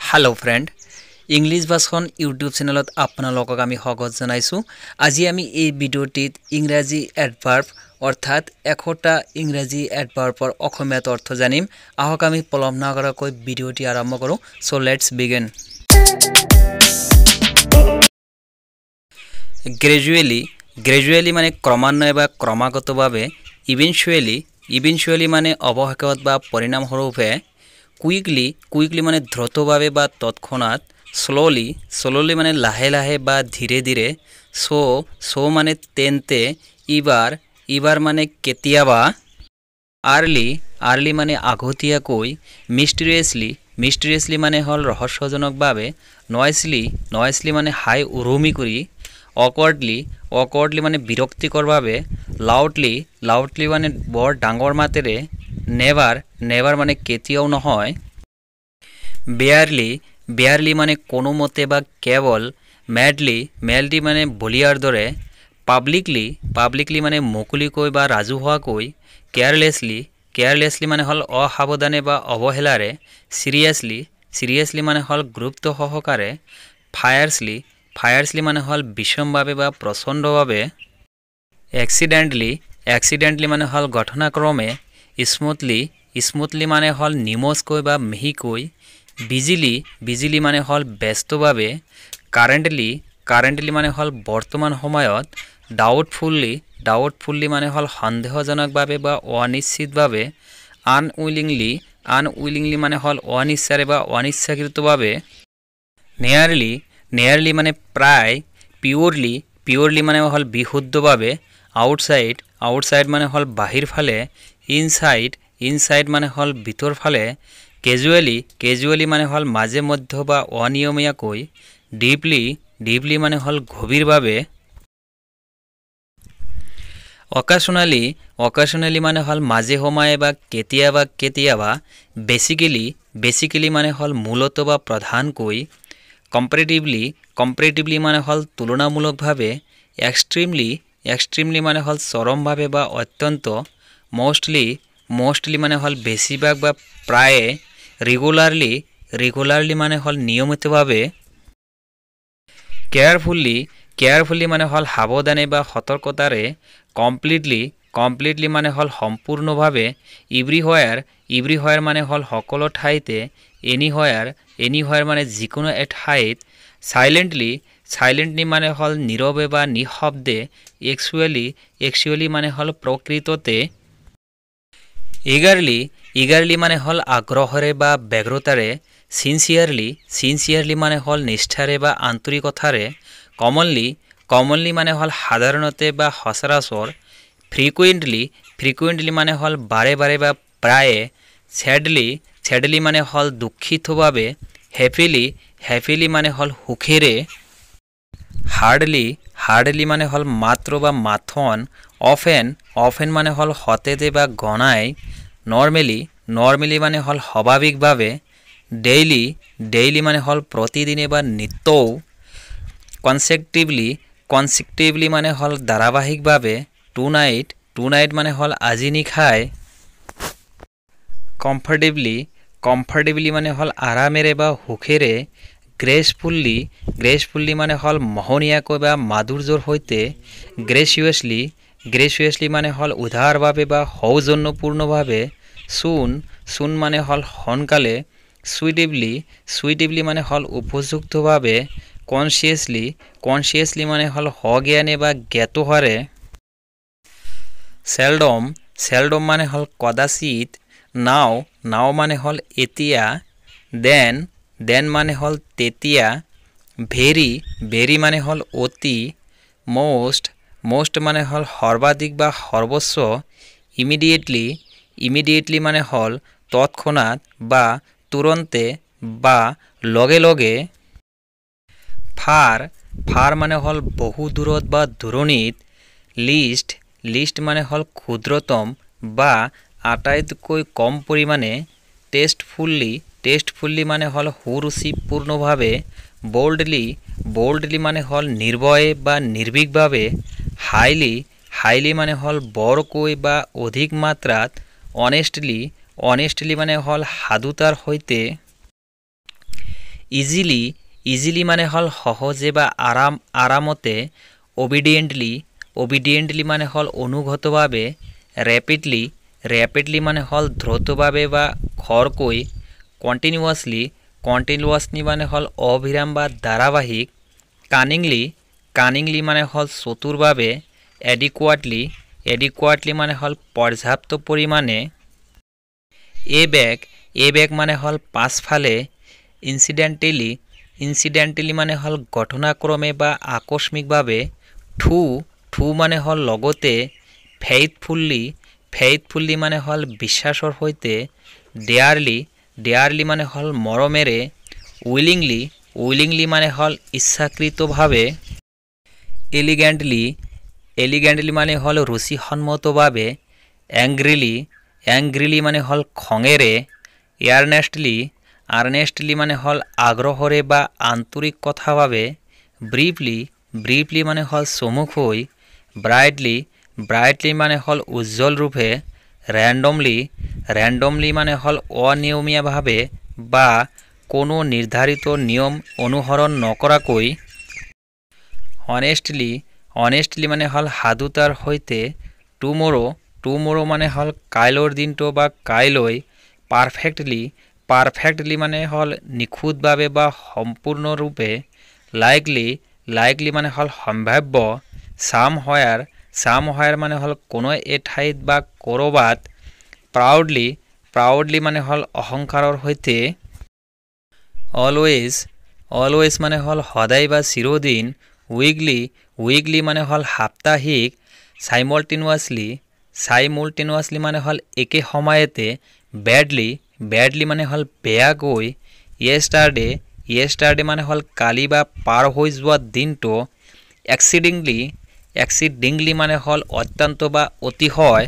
Hello friend English भाषण YouTube चेनेলত आपनालोকক আমি স্বাগত জানাইছো। আজি আমি এই ভিডিওটিত ইংৰাজী এডভাৰ্ব অৰ্থাৎ একটা ইংৰাজী এডভাৰ্বৰ অসমীয়াত অৰ্থ জানিম। আহক আমি পলম নকৰাকৈ ভিডিওটি আৰম্ভ কৰো। So let's begin. গ্ৰেজুৱেলি মানে ক্ৰমান্বয়ে বা ক্ৰমাগতভাৱে, ইভেনচুৱেলি মানে অৱশেষত বা পৰিণামস্বৰূপে, কুইকলি মানে দ্ৰুতভাৱে বা তৎক্ষণাৎ, স্লোলি মানে লাহে লাহে বা ধীৰে ধীৰে, সো মানে তেন্তে, ইবাৰ মানে কেতিয়াবা, আৰ্লি মানে আগতীয়াকৈ, মিষ্টেৰিয়াছলি মানে হ'ল ৰহস্যজনকভাৱে, নয়ছলি মানে হাই উৰুমি কৰি, অকৱাৰ্ডলি মানে বিৰক্তিকৰভাৱে, লাউডলি মানে বৰ ডাঙৰ মাতেৰে, নেভাৰ মানে কেতিয়াও নহয়, বেয়াৰলি মানে কোনোমতে বা কেৱল, মেডলি মানে বলিয়াৰ দৰে, পাব্লিকলি মানে মুকলিকৈ বা ৰাজহুৱাকৈ, কেয়াৰলেছলি মানে হ'ল অসাৱধানে বা অৱহেলাৰে, চিৰিয়াছলি মানে হ'ল গুৰুত্ব সহকাৰে, ফায়াৰ্ছলি মানে হ'ল বিষমভাৱে বা প্ৰচণ্ডভাৱে, এক্সিডেণ্টলি মানে হ'ল ঘটনাক্ৰমে, স্মুথলি মানে হ'ল নিমজকৈ বা মিহিকৈ, বিজিলি মানে হ'ল ব্যস্তভাৱে, কাৰেণ্টলি মানে হ'ল বৰ্তমান সময়ত, ডাউটফুল্লি মানে হ'ল সন্দেহজনকভাৱে বা অনিশ্চিতভাৱে, আনউইলিংলি মানে হ'ল অনিচ্ছাৰে বা অনিচ্ছাকৃতভাৱে, নিয়াৰলি মানে প্ৰায়, পিয়ৰলি মানে হ'ল বিশুদ্ধভাৱে, আউটসাইড মানে হ'ল বাহিৰ ফালে, ইনসাইড মানে হ'ল ভিতৰ ফালে, কেজুৱেলি মানে হ'ল মাজে মধ্য বা অনিয়মীয়াকৈ, ডিপলি মানে হ'ল গভীৰভাৱে, অকেশনালি মানে হ'ল মাজে সময়ে বা কেতিয়াবা, বেচিকেলি মানে হ'ল মূলত বা প্ৰধানকৈ, কম্পেৰেটিভলি মানে হ'ল তুলনামূলকভাৱে, এক্সট্ৰিমলি মানে হ'ল চৰমভাৱে বা অত্যন্ত, মষ্টলি মানে হ'ল বেছিভাগ বা প্ৰায়ে, ৰেগুলাৰলি মানে হ'ল নিয়মিতভাৱে, কেয়াৰফুল্লি মানে হ'ল সাৱধানে বা সতৰ্কতাৰে, কমপ্লিটলি মানে হ'ল সম্পূৰ্ণভাৱে, এভৰিহোয়াৰ মানে হ'ল সকলো ঠাইতে, এনিহোয়াৰ মানে যিকোনো এঠাইত, চাইলেণ্টলি মানে হ'ল নীৰৱে বা নিঃশব্দে, একচুৱেলি মানে হ'ল প্ৰকৃততে, ইগাৰলি মানে হ'ল আগ্ৰহেৰে বা ব্যগ্ৰতাৰে, চিনচিয়াৰলি মানে হ'ল নিষ্ঠাৰে বা আন্তৰিকতাৰে, কমনলি মানে হ'ল সাধাৰণতে বা সচৰাচৰ, ফ্ৰিকুৱেণ্টলি মানে হ'ল বাৰে বাৰে বা প্ৰায়ে, ছেডলি মানে হ'ল দুখিতভাৱে, হেপিলি মানে হ'ল সুখেৰে, হাৰ্ডলি মানে হ'ল মাত্ৰ বা মাথন, অফেন মানে হ'ল সতেজে বা গণাই, নৰ্মেলি মানে হ'ল স্বাভাৱিকভাৱে, ডেইলি মানে হ'ল প্ৰতিদিনে বা নিত্যৌ, কনচেক্টিভলি মানে হ'ল ধাৰাবাহিকভাৱে, টু নাইট মানে হ'ল আজি নিশাই, কমফৰ্টেবলি মানে হ'ল আৰামেৰে বা সুখেৰে, গ্ৰেচফুল্লি মানে হ'ল মোহনীয়াকৈ বা মাধুৰ্যৰ সৈতে, গ্ৰেচিয়াছলি মানে হ'ল উদাৰভাৱে বা সৌজন্যপূৰ্ণভাৱে, চুন মানে হ'ল সোনকালে, চুইটিভলি মানে হ'ল উপযুক্তভাৱে, কনচিয়াছলি মানে হ'ল সজ্ঞানে বা জ্ঞাতসাৰে, চেলডম মানে হ'ল কদাচিত, নাও মানে হ'ল এতিয়া, দেন মানে হ'ল তেতিয়া, ভেৰি মানে হ'ল অতি, most মানে হ'ল সৰ্বাধিক বা সৰ্বোচ্চ, ইমিডিয়েটলি মানে হ'ল তৎক্ষণাৎ বা তুৰন্তে বা লগে, ফাৰ মানে হ'ল বহু দূৰত বা দূৰণিত, লিষ্ট মানে হ'ল ক্ষুদ্ৰতম বা আটাইতকৈ কম পৰিমাণে, টেষ্টফুল্লি মানে হ'ল সুৰুচিপূৰ্ণভাৱে, বল্ডলি মানে হ'ল নিৰ্ভয়ে বা নিৰ্ভীকভাৱে, হাইলি মানে হ'ল বৰকৈ বা অধিক মাত্ৰাত, অনেষ্টলি মানে হ'ল সাধুতাৰ সৈতে, ইজিলি ইজিলি মানে হ'ল সহজে বা আৰামতে। অবিডিয়েণ্টলি মানে হ'ল অনুগতভাৱে। ৰেপিডলি মানে হ'ল দ্ৰুতভাৱে বা খৰকৈ। কণ্টিনিউৱাছলি মানে হ'ল অবিৰাম বা ধাৰাবাহিক। কানিংলি মানে হ'ল চতুৰভাৱে। এডিকুৱাটলি মানে হ'ল পৰ্যাপ্ত পৰিমাণে। এ বেগ মানে হ'ল পাছফালে। ইনচিডেণ্টেলি মানে হ'ল ঘটনাক্ৰমে বা আকস্মিকভাৱে। থু মানে হ'ল লগতে। ফেইথফুল্লি মানে হ'ল বিশ্বাসৰ সৈতে। ডেয়াৰলি মানে হ'ল মৰমেৰে। উইলিংলি মানে হ'ল ইচ্ছাকৃতভাৱে। এলিগেণ্টলি মানে হ'ল ৰুচিসন্মতভাৱে। এংগ্ৰিলি মানে হ'ল খঙেৰে। আৰ্নেষ্টলি মানে হ'ল আগ্ৰহৰে বা আন্তৰিকতাভাৱে। ব্ৰিফলি মানে হ'ল চমুকৈ। ব্ৰাইটলি মানে হ'ল উজ্জ্বল ৰূপে। ৰেণ্ডমলি মানে হ'ল অনিয়মীয়াভাৱে বা কোনো নিৰ্ধাৰিত নিয়ম অনুসৰণ নকৰাকৈ। হনেষ্টলি মানে হ'ল সাধুতাৰ সৈতে। টুমৰো মানে হ'ল কাইলৈৰ দিনটো বা কাইলৈ। পাৰফেক্টলি মানে হ'ল নিখুঁতভাৱে বা সম্পূৰ্ণৰূপে। লাইকলি মানে হ'ল সম্ভাৱ্য। চামহায়াৰ মানে হ'ল কোনো এঠাইত বা ক'ৰবাত। প্ৰাউডলি মানে হ'ল অহংকাৰৰ সৈতে। অলৱেজ মানে হ'ল সদায় বা চিৰদিন। উইকলি মানে হ'ল সাপ্তাহিক। চাইমুলটেনিয়াছলি মানে হ'ল একে সময়তে। বেডলি মানে হ'ল বেয়াকৈ। য়েষ্টাৰডে মানে হ'ল কালি বা পাৰ হৈ যোৱা দিনটো। এক্সিডিংলি মানে হ'ল অত্যন্ত বা অতিশয়।